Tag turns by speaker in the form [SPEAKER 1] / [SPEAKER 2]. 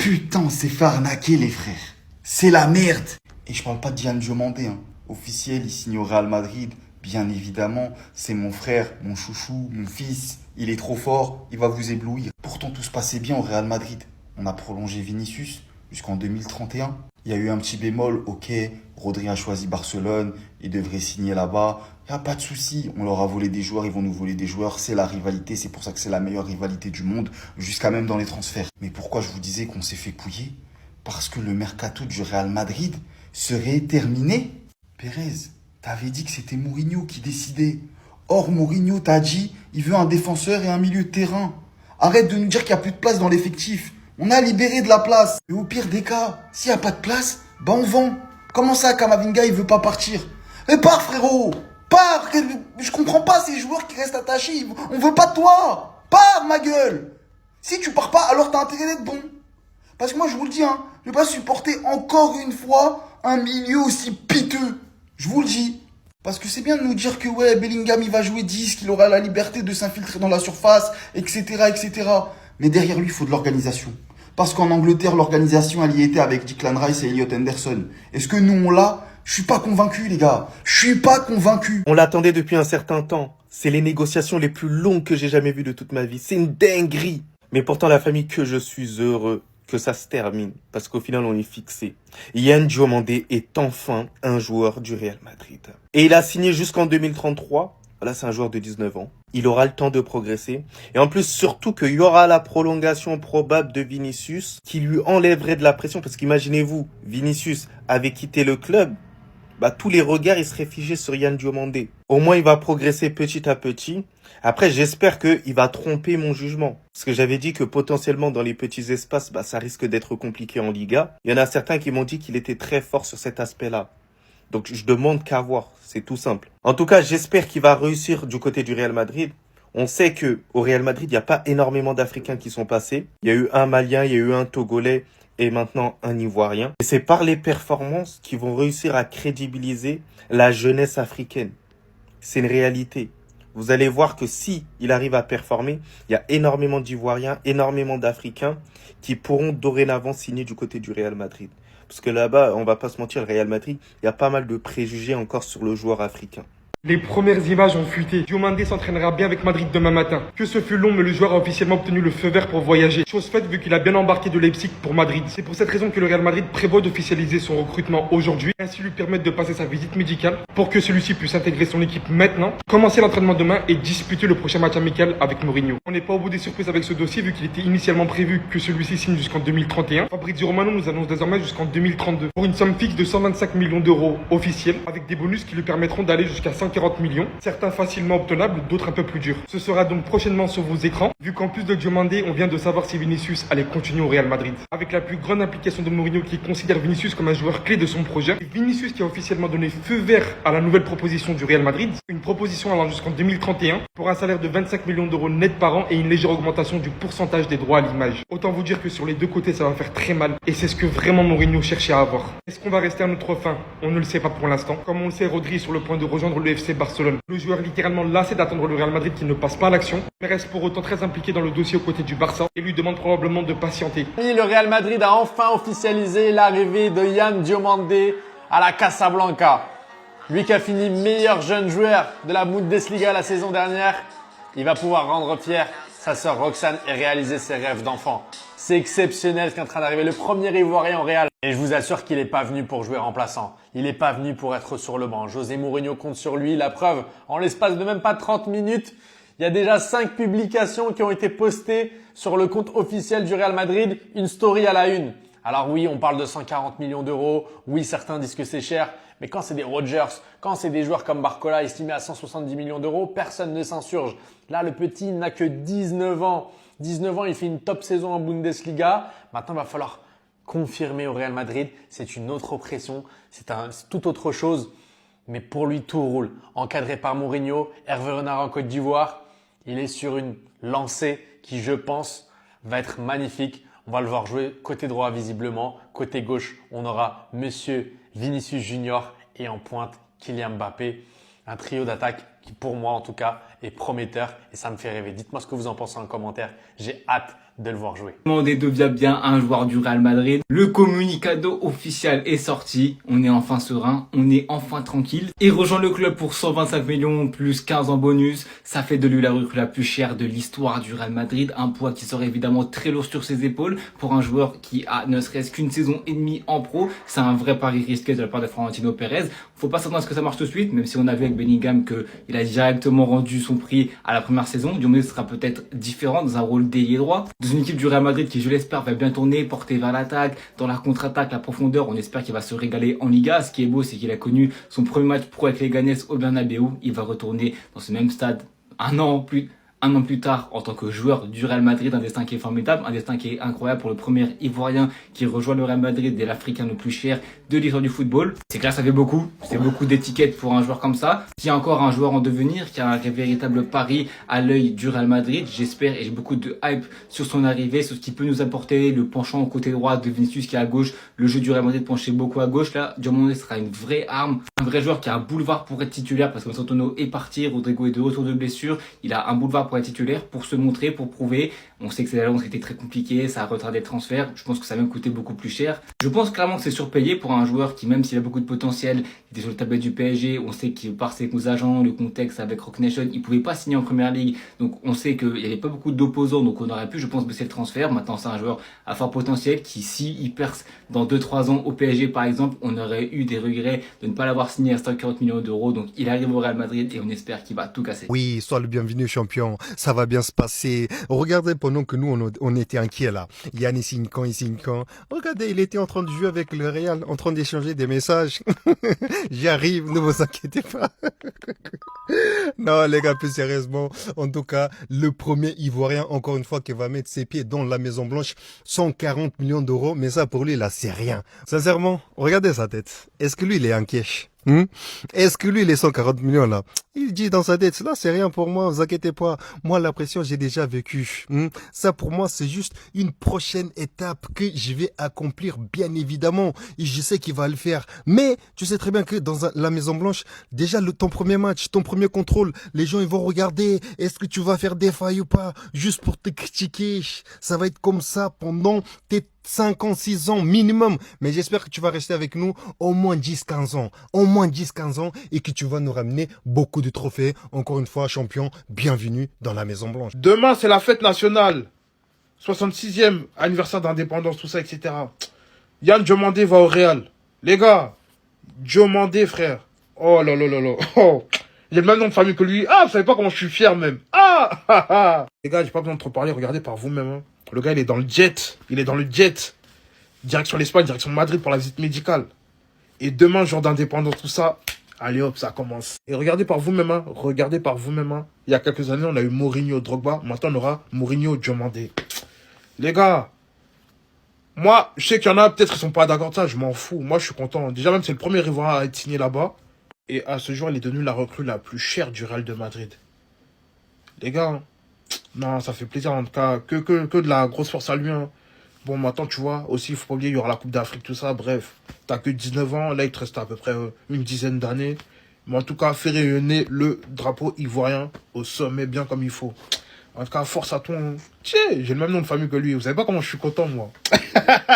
[SPEAKER 1] Putain, on s'est fait arnaquer, les frères. C'est la merde. Et je parle pas de Diane Diomandé, hein. Officiel, il signe au Real Madrid. Bien évidemment, c'est mon frère, mon chouchou, mon fils. Il est trop fort, il va vous éblouir. Pourtant, tout se passait bien au Real Madrid. On a prolongé Vinicius jusqu'en 2031. Il y a eu un petit bémol, ok, Rodri a choisi Barcelone, il devrait signer là-bas. Il n'y a pas de souci, on leur a volé des joueurs, ils vont nous voler des joueurs. C'est la rivalité, c'est pour ça que c'est la meilleure rivalité du monde, jusqu'à même dans les transferts. Mais pourquoi je vous disais qu'on s'est fait couiller? Parce que le mercato du Real Madrid serait terminé. Pérez, t'avais dit que c'était Mourinho qui décidait. Or, Mourinho t'a dit, il veut un défenseur et un milieu de terrain. Arrête de nous dire qu'il n'y a plus de place dans l'effectif. On a libéré de la place. Et au pire des cas, s'il n'y a pas de place, bah on vend. Comment ça, Kamavinga, il veut pas partir? Mais pars, frérot! Pars! Je comprends pas ces joueurs qui restent attachés. On veut pas de toi! Pars, ma gueule! Si tu pars pas, alors t'as intérêt d'être bon. Parce que moi, je vous le dis, hein, je vais pas supporter encore une fois un milieu aussi piteux. Je vous le dis. Parce que c'est bien de nous dire que ouais, Bellingham, il va jouer 10, qu'il aura la liberté de s'infiltrer dans la surface, etc., etc. Mais derrière lui, il faut de l'organisation. Parce qu'en Angleterre, l'organisation, elle y était avec Declan Rice et Elliot Henderson. Est-ce que nous, on l'a? Je suis pas convaincu, les gars. Je suis pas convaincu.
[SPEAKER 2] On l'attendait depuis un certain temps. C'est les négociations les plus longues que j'ai jamais vues de toute ma vie. C'est une dinguerie. Mais pourtant, la famille, que je suis heureux que ça se termine. Parce qu'au final, on est fixé. Yann Diomandé est enfin un joueur du Real Madrid. Et il a signé jusqu'en 2033. Voilà, c'est un joueur de 19 ans. Il aura le temps de progresser. Et en plus, surtout qu'il y aura la prolongation probable de Vinicius qui lui enlèverait de la pression. Parce qu'imaginez-vous, Vinicius avait quitté le club. Bah, tous les regards, ils seraient figés sur Yann Diomandé. Au moins, il va progresser petit à petit. Après, j'espère qu'il va tromper mon jugement. Parce que j'avais dit que potentiellement, dans les petits espaces, bah, ça risque d'être compliqué en Liga. Il y en a certains qui m'ont dit qu'il était très fort sur cet aspect-là. Donc, je demande qu'à voir. C'est tout simple. En tout cas, j'espère qu'il va réussir du côté du Real Madrid. On sait que au Real Madrid, il n'y a pas énormément d'Africains qui sont passés. Il y a eu un Malien, il y a eu un Togolais et maintenant un Ivoirien. Et c'est par les performances qu'ils vont réussir à crédibiliser la jeunesse africaine. C'est une réalité. Vous allez voir que si il arrive à performer, il y a énormément d'Ivoiriens, énormément d'Africains qui pourront dorénavant signer du côté du Real Madrid. Parce que là-bas, on va pas se mentir, le Real Madrid, il y a pas mal de préjugés encore sur le joueur africain.
[SPEAKER 3] Les premières images ont fuité. Diomandé s'entraînera bien avec Madrid demain matin. Que ce fut long, mais le joueur a officiellement obtenu le feu vert pour voyager. Chose faite vu qu'il a bien embarqué de Leipzig pour Madrid. C'est pour cette raison que le Real Madrid prévoit d'officialiser son recrutement aujourd'hui, ainsi lui permettre de passer sa visite médicale pour que celui-ci puisse intégrer son équipe maintenant, commencer l'entraînement demain et disputer le prochain match amical avec Mourinho. On n'est pas au bout des surprises avec ce dossier vu qu'il était initialement prévu que celui-ci signe jusqu'en 2031. Fabrizio Romano nous annonce désormais jusqu'en 2032 pour une somme fixe de 125 millions d'euros officiels avec des bonus qui lui permettront d'aller jusqu'à 140 millions, certains facilement obtenables, d'autres un peu plus durs. Ce sera donc prochainement sur vos écrans, vu qu'en plus de Diomandé, on vient de savoir si Vinicius allait continuer au Real Madrid. Avec la plus grande implication de Mourinho qui considère Vinicius comme un joueur clé de son projet, et Vinicius qui a officiellement donné feu vert à la nouvelle proposition du Real Madrid, une proposition allant jusqu'en 2031 pour un salaire de 25 millions d'euros net par an et une légère augmentation du pourcentage des droits à l'image. Autant vous dire que sur les deux côtés, ça va faire très mal et c'est ce que vraiment Mourinho cherchait à avoir. Est-ce qu'on va rester à notre fin? On ne le sait pas pour l'instant. Comme on le sait, Rodri est sur le point de rejoindre le FC Barcelone. Le joueur littéralement lassé d'attendre le Real Madrid qui ne passe pas à l'action, mais reste pour autant très impliqué dans le dossier aux côtés du Barça et lui demande probablement de patienter.
[SPEAKER 4] Et le Real Madrid a enfin officialisé l'arrivée de Yann Diomandé à la Casablanca. Lui qui a fini meilleur jeune joueur de la Bundesliga la saison dernière, il va pouvoir rendre fier sa sœur Roxane et réaliser ses rêves d'enfant. C'est exceptionnel ce qui est en train d'arriver, le premier Ivoirien au Real. Et je vous assure qu'il n'est pas venu pour jouer remplaçant. Il n'est pas venu pour être sur le banc. José Mourinho compte sur lui. La preuve, en l'espace de même pas 30 minutes, il y a déjà 5 publications qui ont été postées sur le compte officiel du Real Madrid. Une story à la une. Alors oui, on parle de 140 millions d'euros. Oui, certains disent que c'est cher. Mais quand c'est des Rodgers, quand c'est des joueurs comme Barcola estimés à 170 millions d'euros, personne ne s'insurge. Là, le petit n'a que 19 ans. 19 ans, il fait une top saison en Bundesliga. Maintenant, il va falloir confirmer au Real Madrid. C'est une autre pression, c'est tout autre chose. Mais pour lui, tout roule. Encadré par Mourinho, Hervé Renard en Côte d'Ivoire, il est sur une lancée qui, je pense, va être magnifique. On va le voir jouer côté droit visiblement. Côté gauche, on aura Monsieur Vinicius Junior et en pointe Kylian Mbappé. Un trio d'attaque qui, pour moi en tout cas, est prometteur et ça me fait rêver. Dites-moi ce que vous en pensez en commentaire. J'ai hâte de le voir jouer.
[SPEAKER 5] Demandez devient bien un joueur du Real Madrid. Le communicado officiel est sorti. On est enfin serein, on est enfin tranquille. Il rejoint le club pour 125 millions plus 15 en bonus. Ça fait de lui la recrue la plus chère de l'histoire du Real Madrid. Un poids qui serait évidemment très lourd sur ses épaules pour un joueur qui a ne serait-ce qu'une saison et demie en pro. C'est un vrai pari risqué de la part de Florentino Pérez. Faut pas s'attendre à ce que ça marche tout de suite, même si on a vu avec Bellingham qu'il a directement rendu son prix à la première saison. Diomandé sera peut-être différent dans un rôle d'ailier droit. Dans une équipe du Real Madrid qui, je l'espère, va bien tourner, porter vers l'attaque, dans la contre-attaque, la profondeur. On espère qu'il va se régaler en Liga. Ce qui est beau, c'est qu'il a connu son premier match pro avec les Ganes au Bernabéu. Il va retourner dans ce même stade un an plus tard en tant que joueur du Real Madrid, un destin qui est formidable, un destin qui est incroyable pour le premier Ivoirien qui rejoint le Real Madrid et l'Africain le plus cher de l'histoire du football. C'est clair, ça fait beaucoup, c'est beaucoup d'étiquettes pour un joueur comme ça. S'il y a encore un joueur en devenir, qui a un véritable pari à l'œil du Real Madrid, j'espère et j'ai beaucoup de hype sur son arrivée, sur ce qu'il peut nous apporter, le penchant au côté droit de Vinicius qui est à gauche, le jeu du Real Madrid penché beaucoup à gauche. Là, Diomandé sera une vraie arme, un vrai joueur qui a un boulevard pour être titulaire parce que Santono est parti, Rodrigo est de retour de blessure, il a un boulevard pour être titulaire, pour se montrer, pour prouver. On sait que ces annonces étaient très compliquées, ça a retardé le transfert. Je pense que ça a même coûté beaucoup plus cher. Je pense clairement que c'est surpayé pour un joueur qui, même s'il a beaucoup de potentiel, il était sur le tablette du PSG. On sait qu'il par ses agents, le contexte avec Rock Nation, il pouvait pas signer en première ligue. Donc on sait qu'il y avait pas beaucoup d'opposants, donc on aurait pu, je pense, baisser le transfert. Maintenant, c'est un joueur à fort potentiel qui, si il perce dans 2-3 ans au PSG, par exemple, on aurait eu des regrets de ne pas l'avoir signé à 140 millions d'euros. Donc il arrive au Real Madrid et on espère qu'il va tout casser.
[SPEAKER 6] Oui, sois le bienvenu champion, ça va bien se passer. Regardez pendant que nous on était inquiets là. Yann il signe quand. Regardez, il était en train de jouer avec le Real, en train d'échanger des messages. J'y arrive, ne vous inquiétez pas. Non les gars, plus sérieusement, en tout cas, le premier Ivoirien encore une fois qui va mettre ses pieds dans la Maison Blanche, 140 millions d'euros, mais ça pour lui là c'est rien. Sincèrement, regardez sa tête. Est-ce que lui il est en cash? Est-ce que lui, les 140 millions là, il dit dans sa tête, là c'est rien pour moi, vous inquiétez pas, moi la pression j'ai déjà vécu. Ça pour moi c'est juste une prochaine étape que je vais accomplir bien évidemment, et je sais qu'il va le faire. Mais tu sais très bien que dans la Maison Blanche, déjà ton premier match, ton premier contrôle, les gens ils vont regarder, est-ce que tu vas faire des failles ou pas, juste pour te critiquer. Ça va être comme ça pendant tes 5 ans, 6 ans minimum. Mais j'espère que tu vas rester avec nous au moins 10-15 ans. Au moins 10-15 ans et que tu vas nous ramener beaucoup de trophées. Encore une fois, champion, bienvenue dans la Maison Blanche.
[SPEAKER 3] Demain, c'est la fête nationale. 66e anniversaire d'indépendance, tout ça, etc. Yann Diomandé va au Real. Les gars, Diomandé, frère. Oh là là là là. Oh. Il a le même nom de famille que lui. Ah, vous savez pas comment je suis fier même. Ah. Les gars, j'ai pas besoin de trop parler. Regardez par vous-même. Hein. Le gars, il est dans le jet. Il est dans le jet. Direction l'Espagne, direction Madrid pour la visite médicale. Et demain, jour d'indépendance, tout ça. Allez hop, ça commence. Et regardez par vous-même. Hein. Regardez par vous-même. Hein. Il y a quelques années, on a eu Mourinho, Drogba. Maintenant, on aura Mourinho, Diomandé. Les gars, moi, je sais qu'il y en a, peut-être ils sont pas d'accord de ça. Je m'en fous. Moi, je suis content. Déjà, même, c'est le premier Ivoirien à être signé là-bas. Et à ce jour, il est devenu la recrue la plus chère du Real de Madrid. Les gars, non, ça fait plaisir en tout cas. Que de la grosse force à lui. Hein. Bon, maintenant, tu vois, aussi, il faut pas oublier, il y aura la Coupe d'Afrique, tout ça. Bref, t'as que 19 ans. Là, il te reste à peu près une dizaine d'années. Mais en tout cas, fais rayonner le drapeau ivoirien au sommet bien comme il faut. En tout cas, force à toi. Hein. Tiens, j'ai le même nom de famille que lui. Vous savez pas comment je suis content, moi.